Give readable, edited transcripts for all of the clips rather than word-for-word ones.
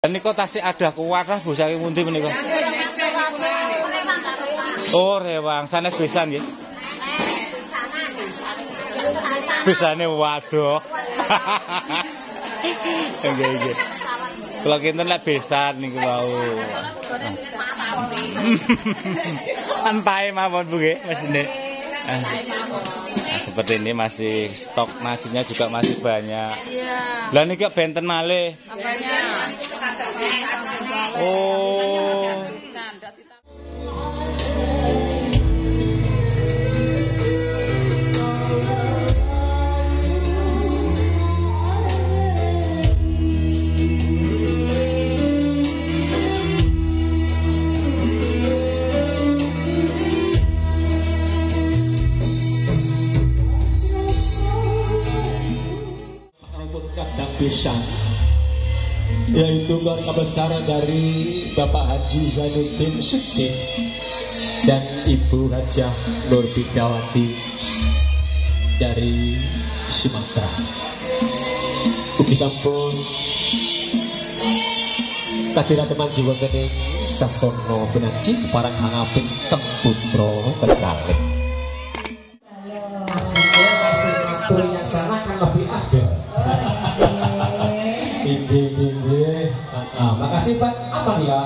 Niko tasih ada kuat lah Bu saking pundi menika. Oh, rewang sanes besan nggih. Besane waduh. Nggih. Kula kinten lek besan niku wau. Antae mawon Bu nggih mesine. Nah, seperti ini masih stok nasinya juga masih banyak. Iya. Lah niki benten malih. Apanya? Oh. Bisa, yaitu keluarga besar dari Bapak Haji Zainuddin Sudin dan Ibu Hajah Nur Bidawati dari Sumatera. Ugi sampun kadira teman jiwa kene sasono benaji parang hangaping teng putra kekalih. Masih waktu yang sana kan lebih ada. Makasih Pak, apa ya?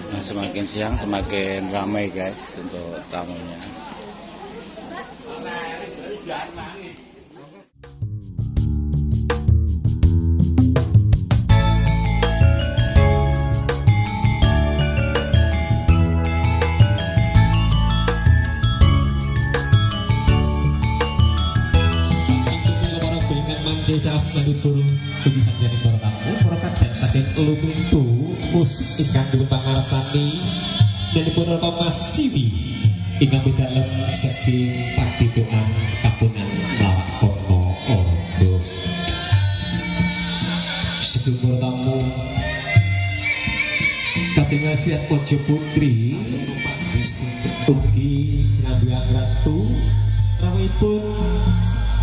Nah, semakin siang semakin ramai guys untuk tamunya. Desa Asmanipur ugi sampeyan para tamu para kadang saking lumintu musik ingkang dipun pangarsani nyanipun Mas Siwi ingkang pidalem saking Padituan Kapunan Lakono Ordo. Sedulur tamu katingal siat Ojo Putri ugi sinambiang ratu rawuhipun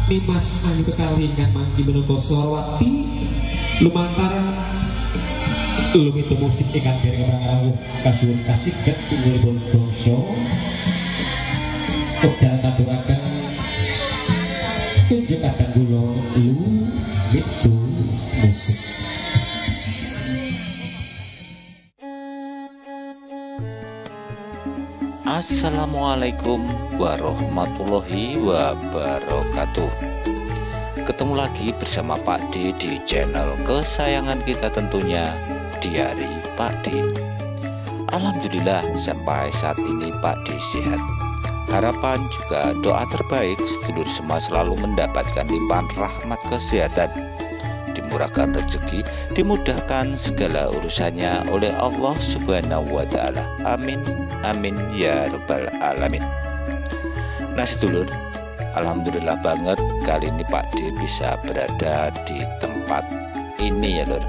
Nimas nang kekali ingkang manggi menapa Sorowati lumantar lumitu musik ingkang dereng rawuh kasuwun kasiget inggilipun bangsa wekdal katuraken tunjuk kadang kula lumitu musik. Assalamualaikum warahmatullahi wabarakatuh. Ketemu lagi bersama Pak D di channel kesayangan kita tentunya, Diari Pak D. Alhamdulillah sampai saat ini Pak D sehat. Harapan juga doa terbaik sedulur semua selalu mendapatkan limpahan rahmat kesehatan, dimurahkan rezeki, dimudahkan segala urusannya oleh Allah Subhanahu wa Ta'ala. Amin. Amin ya rabbal alamin. Nah sedulur, alhamdulillah banget kali ini Pak D bisa berada di tempat ini ya lur.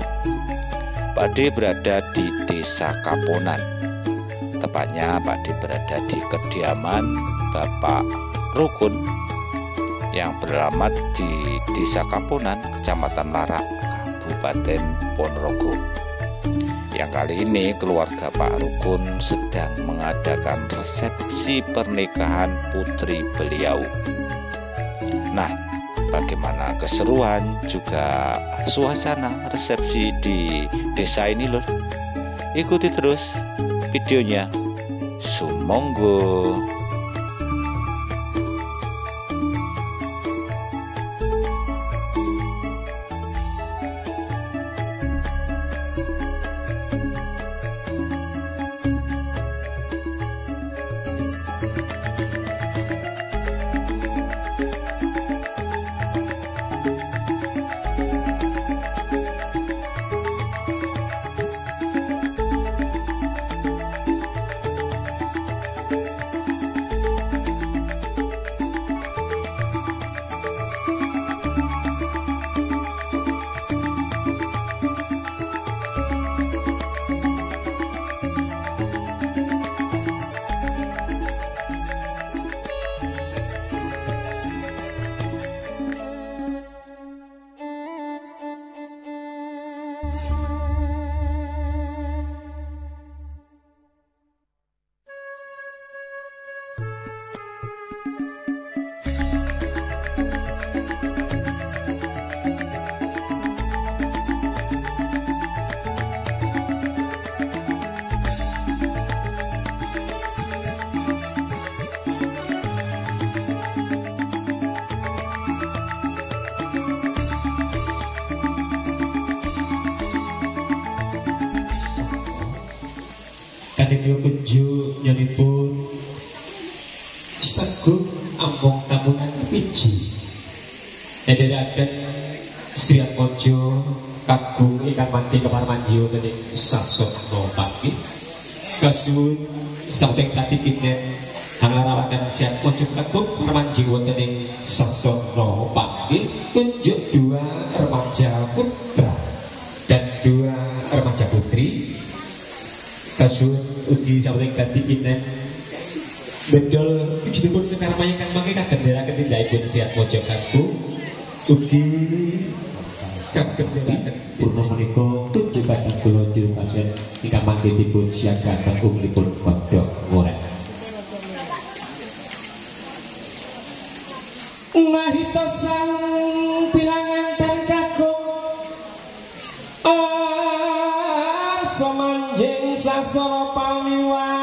Pak D berada di Desa Kapunan. Tepatnya Pak D berada di kediaman Bapak Rukun yang beralamat di Desa Kapunan, Kecamatan Larak, Kabupaten Ponorogo. Yang kali ini keluarga Pak Rukun sedang mengadakan resepsi pernikahan putri beliau. Nah, bagaimana keseruan juga suasana resepsi di desa ini lur? Ikuti terus videonya. Sumonggo. Kadang kunju nyelipun segup ambong tamunan piji ederaken Sri Atmojo kagung ikan manti kemar manjio tadi sasokno pagi kasuun sampai tadi kinen hangarawakan Si Atmojo kagung kemar manjio tadi sasokno pagi tunjuk dua remaja putra dan dua remaja putri kasuun ugi sampai tadi kinen bedol ujipun sekarang mayakan mangke kagenderaken tindakipun Si Atmojo kagung ugi kagenderaken purna menika tunjukan kula juru kaset ingkang mangke dipun siagaken umlipun kodhok ngorek mahita sang pirangan dan kagung samanjing sasara pamiwan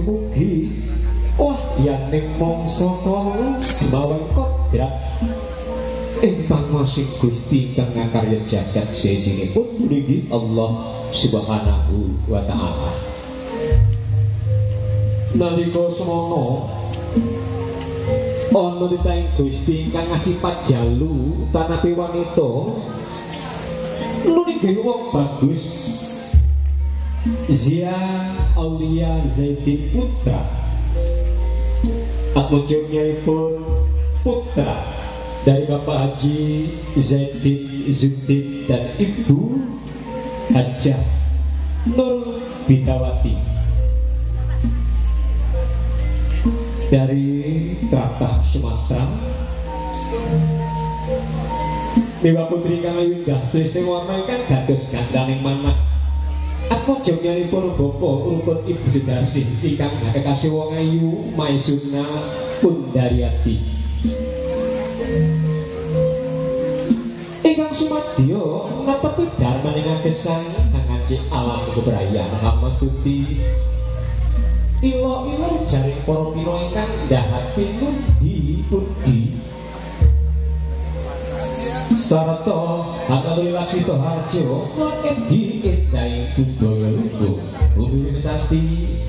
Mugi wah yaning mangsa kala mawon kodrat ing panguwasing Gusti kang ngakarya jagat sesinipun niki Allah Subhanahu wa taala. Nalika semana ana titahing Gusti kang ngasipat jalu tanapi wanita nunggih wong bagus Zia Aulia Zaidin putra atmojongnya pun putra dari Bapak Haji Zaidin Zuddin dan Ibu Hajah Nur Bidawati dari Tratah Sumatera. Dewa putri kang windah sresti warna kan dados gandaning manah atmojongipun Bapak rukun Ibu Sudarsi ingkang kekasih wong ayu Maisuna Pundaryati ingkang sumadya netepi darmaning agesang kangge alam keberayaan Muhammad Suti ilo-ilo jaring para pira ingkang ndahapi pundi sarta Hakaluri Laksita Harjo Lakedi Endai Budaya Lugu Bumi Sati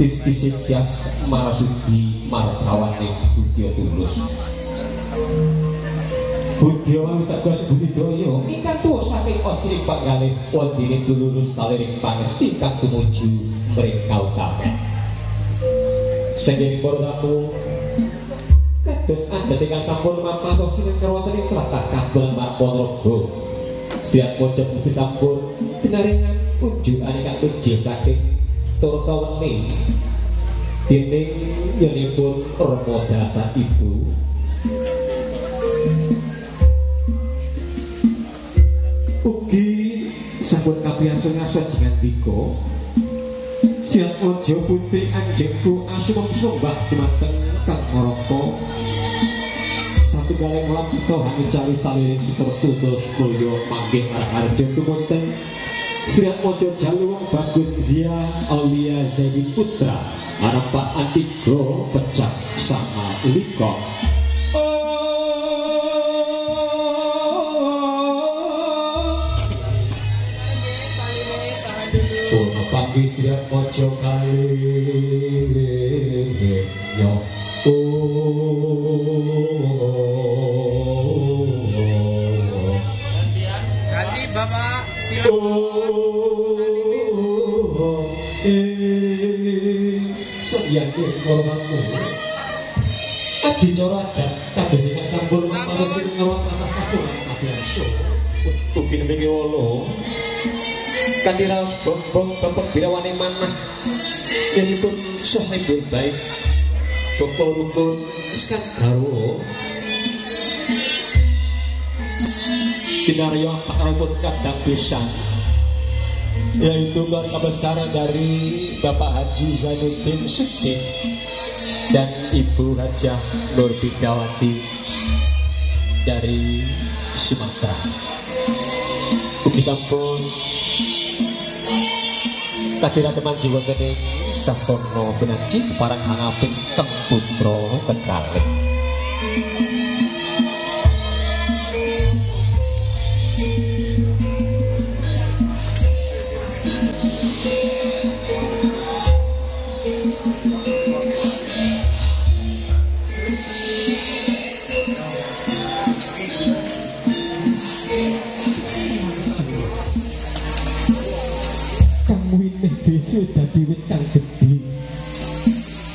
Tis-tisityas Marasudi Martawaning Budya Tulus Budya Witegas Budidaya ingkang tuwa saking Osri Panggalih wondene tulurus saliring pangesti kang tumuju mring kautamen. Saking para tamu kados andhate kang sampun mampah sing wonten ing tlatah Kabul Ponorogo. Siap pojok bukti sampun pinaringan unjukan ingkang tujuh saking turta weni dening yenipun Rama Dasa Ibu. Ugi sampun kapiyansun-asun jengandika siap ojo putri anjengku asumangsa mbah dumateng Kang Maraka satu galeng lampito hanya cari saliring seperti terus koyo manggih arjo tumunten siap ojo jalu wong bagus Zia Aulia Zaidi Putra harapan antigro pecah sama liko. Pagi siap mojo kali yo ganti Bapak sediake korbanmu adi coradan kabeh sing sampun maksud sing ngrawat anak aku tapi aso ugi nembe wolo kanthi raos bombong bapak birawane manah yenipun sahibul baik bapak rukun sekang garwa kinarya pakaripun kadang pisan yaitu keluarga besar dari Bapak Haji Zainuddin Suddin dan Ibu Hajah Nur Bidawati dari Sumatera. Ugi sampun kadirateman jiwa kene sasana pinaji parang angaping teng putra kekalih. Besok dadi wit kang gedhe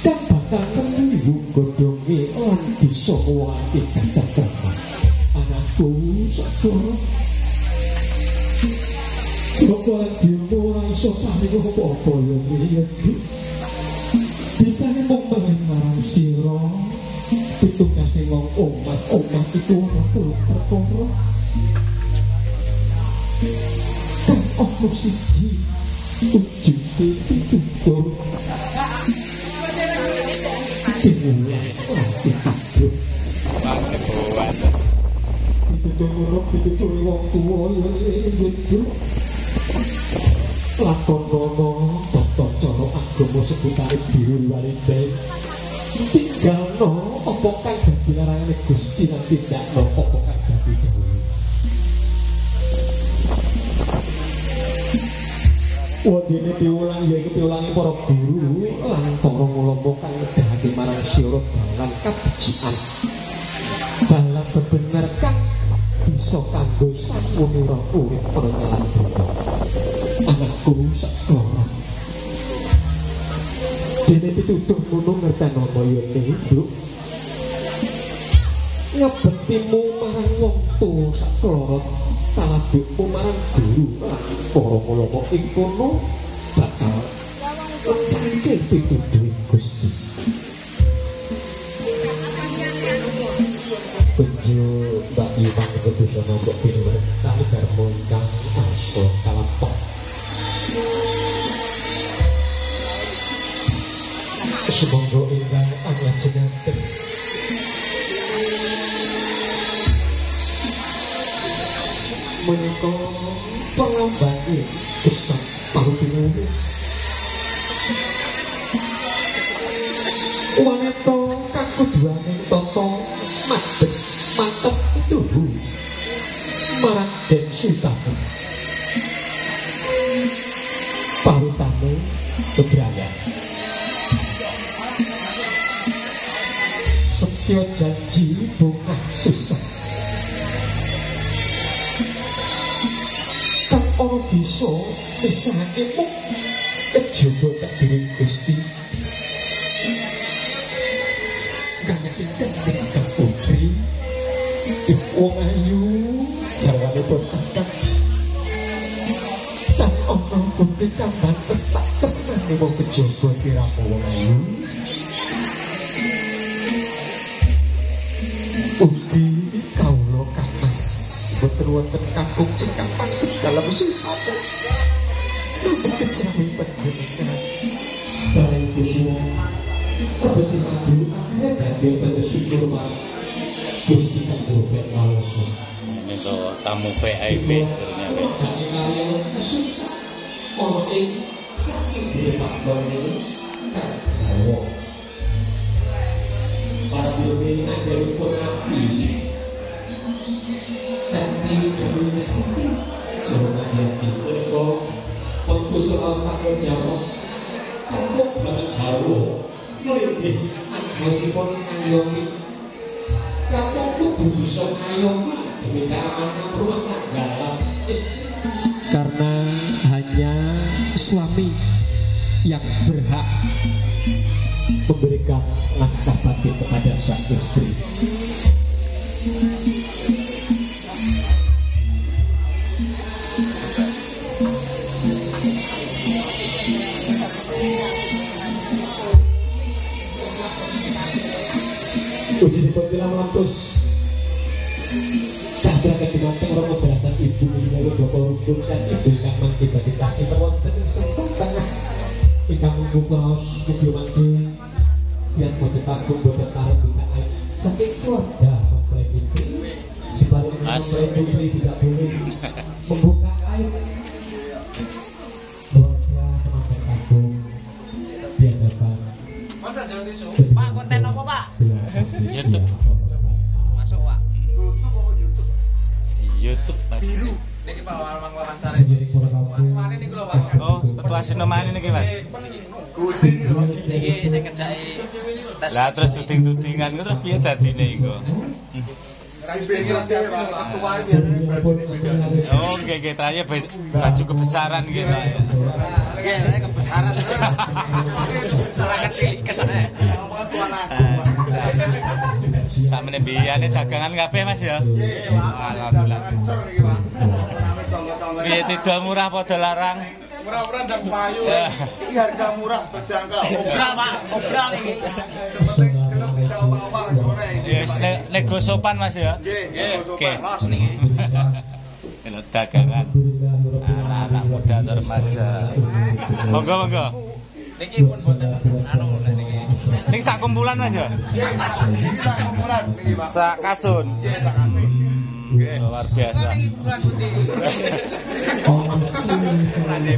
kang bakal kemliwu godhonge lan bisa ngowati katakan anakku sakoro Bapak dhewe iso paring apa-apa yo iki bisa mung marang sira pitungase wong omah itu ora perkara kang opo siji ujung ditutup dimulai lagi kabut ditutup urut ditutup wong tua lakon nono tonton coro agama seputari biru walidai tinggal no opo kang dadi larangane Gusti lan tindak no opo kang dadi dawuh wadene diulang ya iku diulangi para guru lan para ulama kang ngedahake marang sira lan kabecikan balap bebener kang bisa kanggo samunira urip pengelan donya anakku sakloron dene pitutuh ngono ngertenono ya Nduk ngabektimu marang wong tuwa sakloron talabukmu marang guru para ulama ing kono bakal sampe pituduh Gusti Penju Mbak Iwan Kedusono Mbok Binur kami darmo ingkang aso kalampok sumangga ingkang anglajengaken menika pengambangi gesang parutinipun wanita kang kuduaning tata madhep mantep itu marang Den Sutaken parutane bebrayan setya janji bongkah susah kang ora bisa misahake mung kejaba takdir Gusti kang pinten ing putri wong ayu garwane potakan tak ono putri kang pantes tak pesnane wong kejaba siramu wong ayu ugi kawula kamas boten wonten kakung ingkang pantes dalam sifate kejawi panjenengan bareng kusuma kabeh madu akhire dadi bersyukur marang Gusti kang robek walasa menika tamu VIP sebenarnya kalian ono ing saking depak bone kang dawa para dene anggenipun api tapi dulu seperti seorang yang menika pengkusul aus pakai jamu kok banget haru nulis angosipun ayomi kamu kudu bisa ayomi demi keamanan rumah tangga karena hanya suami yang berhak memberikan nafkah batin kepada sang istri. Uji dipotong mampus kadang kedimanteng romo berasan ibu menjadi bapak rukun dan ibu ikan mangki bagi kasih perwonten sempat tengah ikan munggu kaos kudu mangki siap mojo takut boten tarik bintang air saking keluarga mempelai putri sebaliknya mempelai putri tidak boleh membuka Sejari para kampung. Oh, ketua Sinoman ini gimana? Iki sing ngejaki tes. Lah terus tuding-tudingan terus piye dadine iku? Oh, nggih tanya baju kebesaran gitu ya. Nggih, kebesaran. Ora kecil kene. Samene biyane dagangan kabeh Mas ya. Nggih, alhamdulillah. Piye tidak murah padha larang? Murah-murah ndak payu. Ini harga murah terjangkau. Obral, Pak. Obral iki. Seperti gelem dijawab-jawab sore ini. Yes, nego sopan Mas ya. Nggih, Oke. Los niki. Ini dagangan anak-anak muda atau remaja. Monggo monggo. Niki pun boten anu niki. Ini sak kumpulan Mas ya? Nggih, ini tak kumpulan niki, Pak. Sak kasun. Nggih, tak kasun. Luar biasa.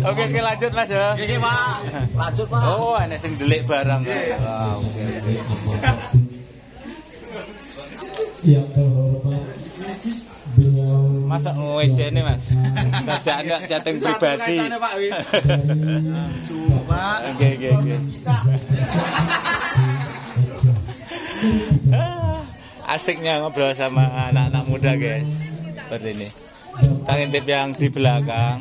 Oke, lanjut Mas ya. Nggih, Pak. Lanjut, Pak. Oh, enek sing delik barang. Wah, oke. Yang terhormat beliau Masa WC ini Mas? Kerjaannya chatting pribadi. Pak Wi. Oke. Asiknya ngobrol sama anak-anak muda guys. Seperti ini. Kita ngintip yang di belakang.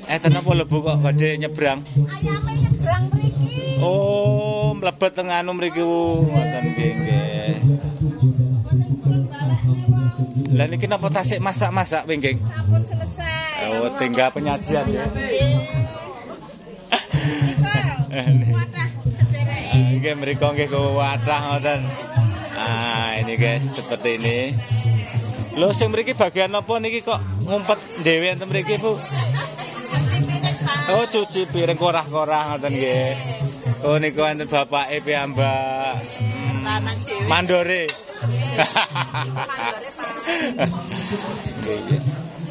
Kenapa lebu kok badhe nyebrang? Ayame nyebrang mriki. Oh, mlebet teng anu mriki ngoten nggih. Lah niki napa tasik masak-masak pingging? Sampun selesai. Oh, tinggal penyajian ya. Niko, wadah sederek. Nggih mriku nggih kuwathah ngoten. Ah, ini guys seperti ini. Lho sing mriki bagian apa niki kok ngumpet dhewe enten mriki, Bu? Oh, cuci piring korah-korah ngoten nggih. Oh, niku enten bapake piyambak. Mandore.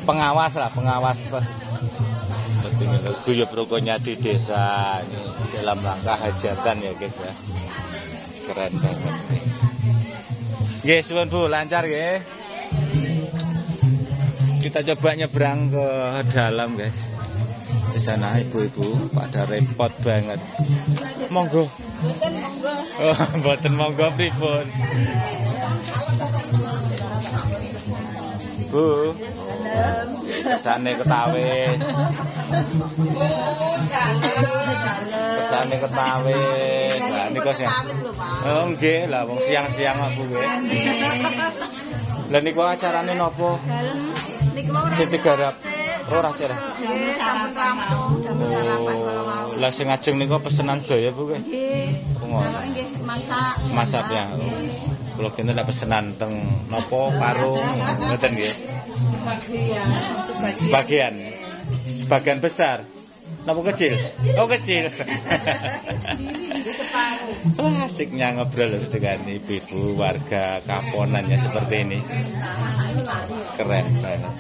Pengawas lah, pengawas Pak. Seperti ini guyub rukunnya di desa ini dalam rangka hajatan ya guys ya. Keren banget nih. Nggih, suwun Bu, lancar nggih. Kita coba nyebrang ke dalam guys. Di sana ibu-ibu pada repot banget. Monggo. Mboten monggo. Oh, mboten monggo pripun. Bu. Kesane ketawis. Kesane ketawis. Lah niku sing. Oh nggih, lah wong siang-siang aku nggih. Lah niku acarane napa? Siti garap. Ora cerah. Sampun rampung, sampun sarapan kala mau. Lah sing ajeng niku pesenan daya Bu nggih. Nggih. Ngono. Nggih, masak. Masak ya. Kula kene lek pesenan teng napa parung ngoten nggih. Sebagian besar. Napa kecil? Oh kecil. Wah, asiknya ngobrol dengan ibu-ibu warga Kaponan ya seperti ini. Keren banget.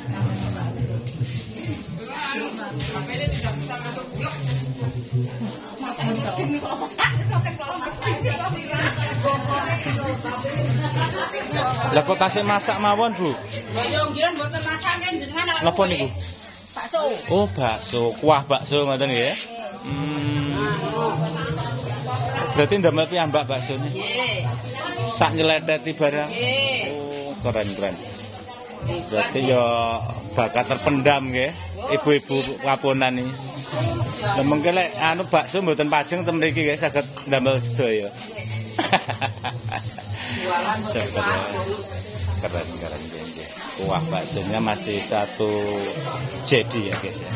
Lah kok tasih masak mawon, Bu? Ya yo nggih mboten masak jenengan. Napa niku? Bakso. Oh, bakso, kuah bakso ngoten nggih. Berarti ndamel piyambak baksone? Nggih. Sak nyeleteti barang. Nggih. Oh, keren. Berarti ya bakat terpendam nggih, ibu-ibu Kaponan iki. Lah mengke lek anu bakso mboten pajeng ten mriki nggih saged ndamel sedaya. Keren nggih. Kuah baksonya masih satu jadi ya guys ya.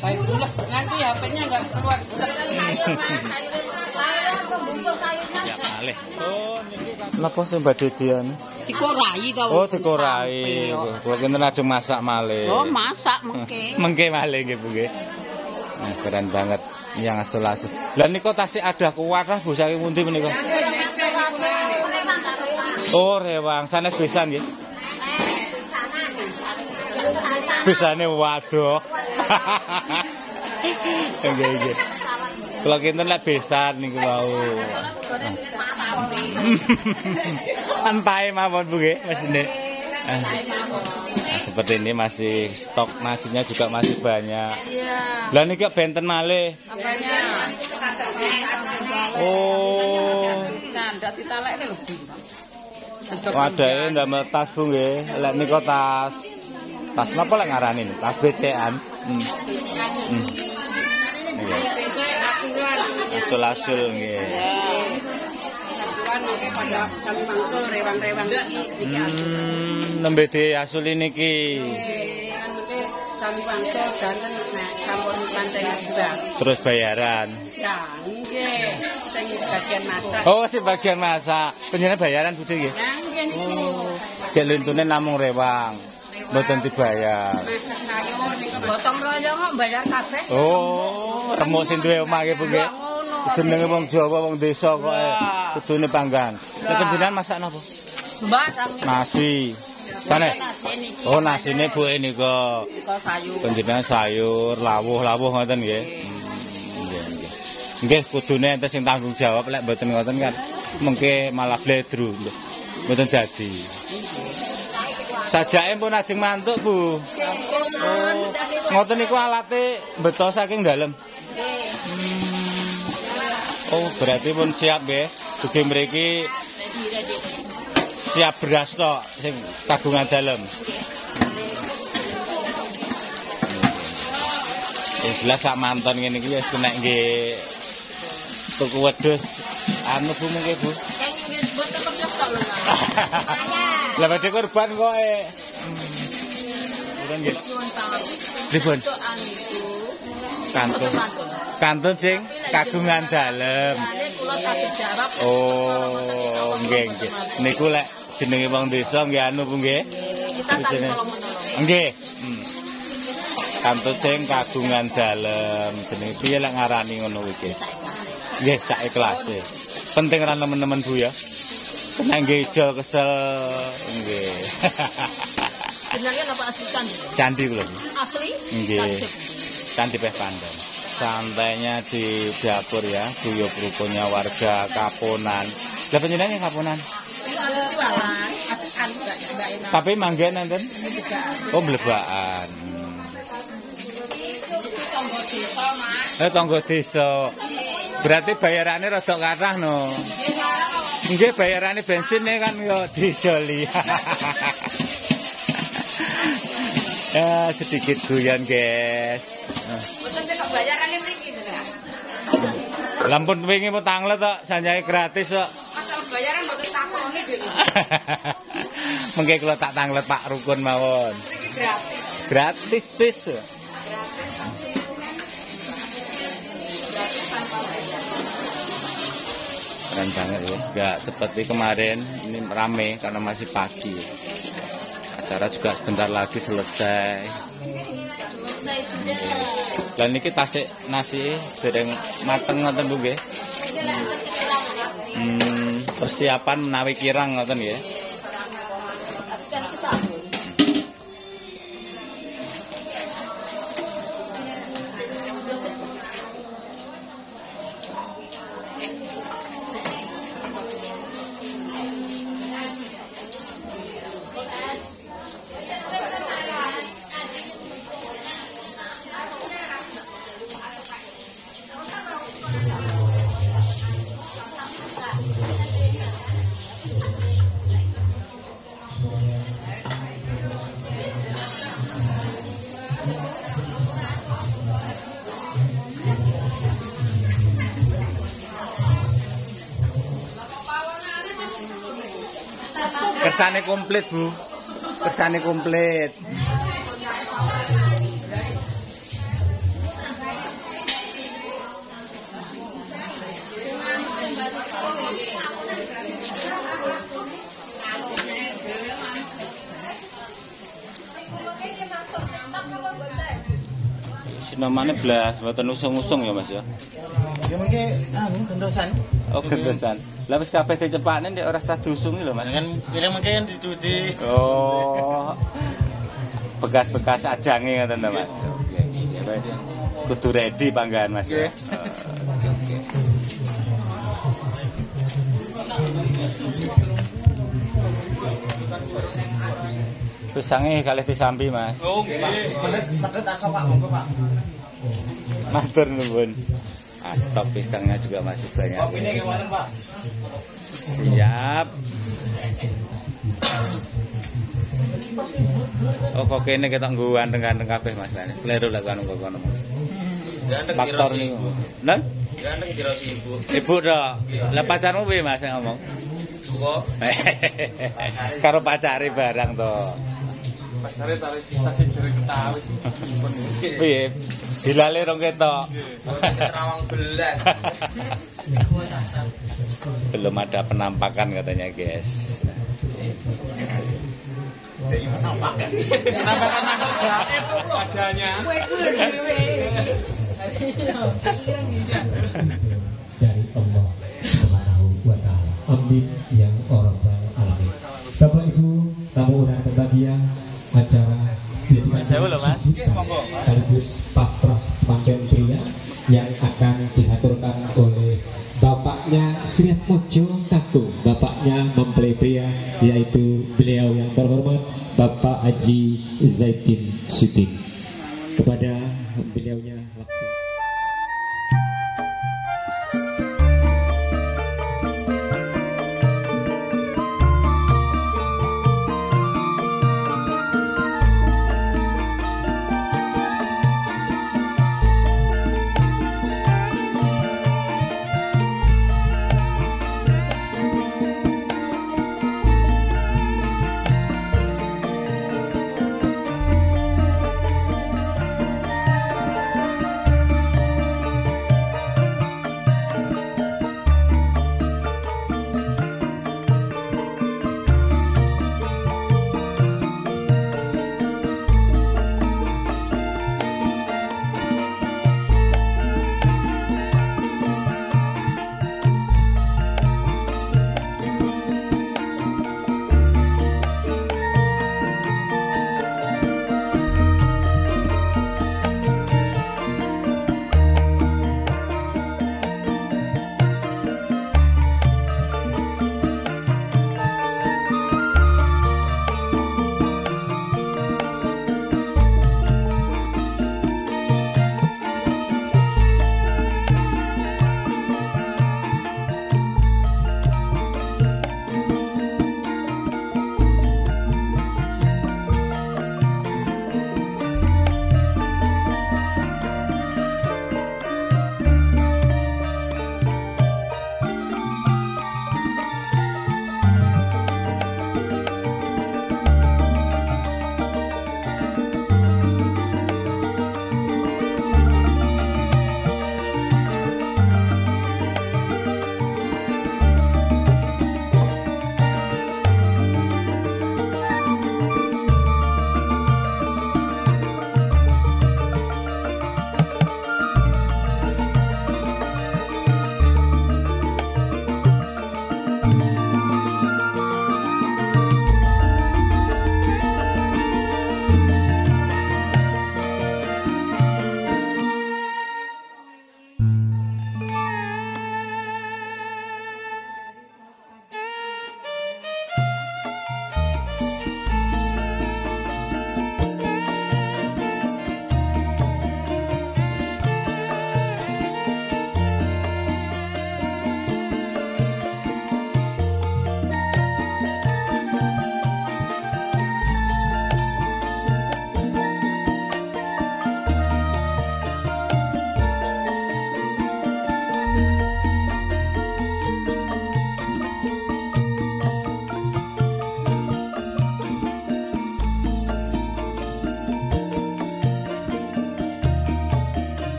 Baik dulu, nanti HP-nya enggak keluar. Ya malih. Oh niki napa sing badhe dian? Dikorai to. Oh dikorai. Kula kinten ajeng masak malih. Oh, masak mengke. Mengke malih nggih Bu nggih. Nah, keren banget yang asal-asal. Lah niku tasih ada kuwathah Bu saking pundi menika? Oh, rewang sanes besan nggih. Besane waduh. Nggih. Kalau kinten lek besan niku mau. Antai mawon Bu nggih, Mas Dene. Nah, seperti ini masih stok nasinya juga masih banyak. Iya. Lah niki benten malih. Apanya? Oh. Sandat ditalekne lho, Bu. Wadahe ndamel tas Bu nggih. Lek nika tas. Tas napa lek ngarani? Tas BC-an. Nggih. Asul-asul nggih. Nanti pada sami mangsul rewang-rewang iki. Nembe diasuli niki. Sami mangsul danten nek sampun pancen juga. Terus bayaran. Ya, nggih. Sing bagian masak. Oh, si bagian masak. Panjenengan bayaran Budhe nggih? Ya, nggih niki. Gek luntune namung rewang. Mboten dibayar. Masak sayur niku gotong royong kok bayar kabeh. Oh, remuk sing duwe omah nggih Bu nggih. Jenenge wong Jawa, wong desa kok kudune panggan. Nek panjenengan masak napa? Barang Nasi. Kane. Oh, nasine Bu nika. sayur. Panjenengan sayur, lawuh-lawuh ngoten nggih. Nggih, nggih. Nggih, kudune enten sing tanggung jawab lek mboten ngoten kan mengke malah bledru. Mboten dadi. Sajake pun ajeng mantuk, Bu. Oh, ngoten niku alate beto saking dalem. Oh, berarti pun siap nggih. Dugi mriki siap beras tok sing kagungan dalem. Yang jelas sak manton ngene iki wis kena nggih tuku wedhus anu Bu mengke Bu. Lah badhe korban kok Bukan nggih. Pripun? Kantun. Kantun sing kagungan dalem. Oh, nggih nggih. Niku lek jenenge wong desa nggih anu Bu nggih. Nggih. Kantun sing kagungan dalem. Jenenge piye lek ngarani ngono iki? Nggih, sak ikhlase. Penting ra nemen-nemen Bu ya. Kena nggih ijo kesel nggih. Jenenge napa asli candi? Candi kula. Asli? Nggih. Candi Peh Pandan. Santainya di dapur ya, guyub rukunnya warga Kaponan. Lah panjenengan Kaponan? Siwalan, apisan Mbak Enak. Tapi manggen enten? Oh, mlebaan. Tonggo desa, Mas. Tonggo desa. Berarti bayarannya rada kathah no. Nggih bayarannya bensinnya kan yo dijoli. Ya sedikit guyon guys. Mboten kok bayarannya mriki to. Lampun wingi mau tanglet tok sanjake gratis kok. Asal bayaran mboten takoni dhewe. Mengke kula tak tanglet Pak Rukun mawon. Mriki gratis. Gratis tis. Keren banget ya, nggak seperti kemarin, ini rame karena masih pagi. Acara juga sebentar lagi selesai. Dan ini tasik nasi dereng mateng ngoten Bu nggih. Persiapan menawi kirang ngoten nggih. Kersane komplit Bu, kersane komplit. Namanya belas, mboten usung-usung ya Mas ya. Ya mungkin gendosan. Oh gendosan. Lah wis kabeh dicepakne nek ora usah diusungi lho Mas. Kan kira mungkin dicuci. Oh. Bekas-bekas ajange ngoten to Mas. Oke. Kudu ready panggahan Mas ya. Pisangnya kali disambi Mas. Oh nggih. Medet asa Pak, monggo Pak. Matur nuwun. Stok pisangnya juga masih banyak. Kopine nggih wonten Pak. Siap. Oh kok kene ketok nggo ganteng-ganteng kabeh Mas. Kleru lek kono. Faktor niku. Nah? Ganteng kira si Ibu. Ibu tok. Lah pacarmu piye Mas yang ngomong? Kok Karo pacare barang to. pasare tarik saksi jere ketawi. Piye? Dilale rong ketok. Terawang belas. Belum ada penampakan katanya, guys. Penampakan adanya. Dari Allah Subhanahu wa taala. Amin ya rabbal alamin. Bapak Ibu, tamu undangan berbahagia, acara diadakan sekaligus pasrah pengantin pria yang akan diaturkan oleh bapaknya Sri Mojo Kaku, bapaknya mempelai pria, yaitu beliau yang terhormat Bapak Haji Zaidin Siddiq. Kepada beliaunya waktu.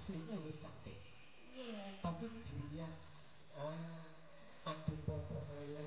aslinya wis cantik. Tapi dirias aduh bapak saya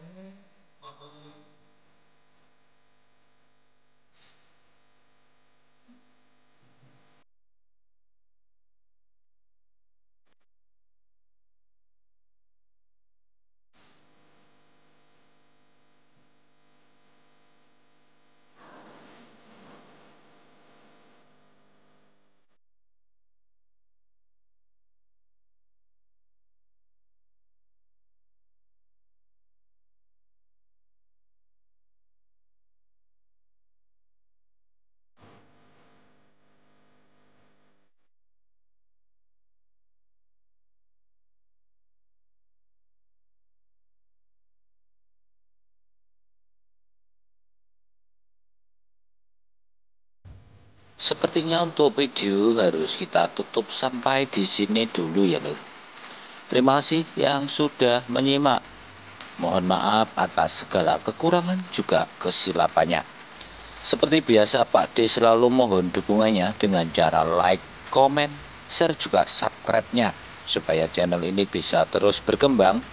Sepertinya untuk video harus kita tutup sampai di sini dulu ya lur. Terima kasih yang sudah menyimak. Mohon maaf atas segala kekurangan juga kesilapannya. Seperti biasa Pak D selalu mohon dukungannya dengan cara like, komen, share juga subscribe-nya supaya channel ini bisa terus berkembang,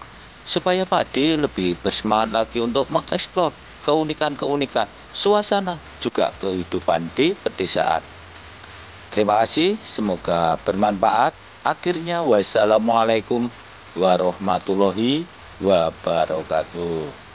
supaya Pak D lebih bersemangat lagi untuk mengeksplor keunikan-keunikan suasana juga kehidupan di pedesaan. Terima kasih, semoga bermanfaat. Akhirnya wassalamualaikum warahmatullahi wabarakatuh.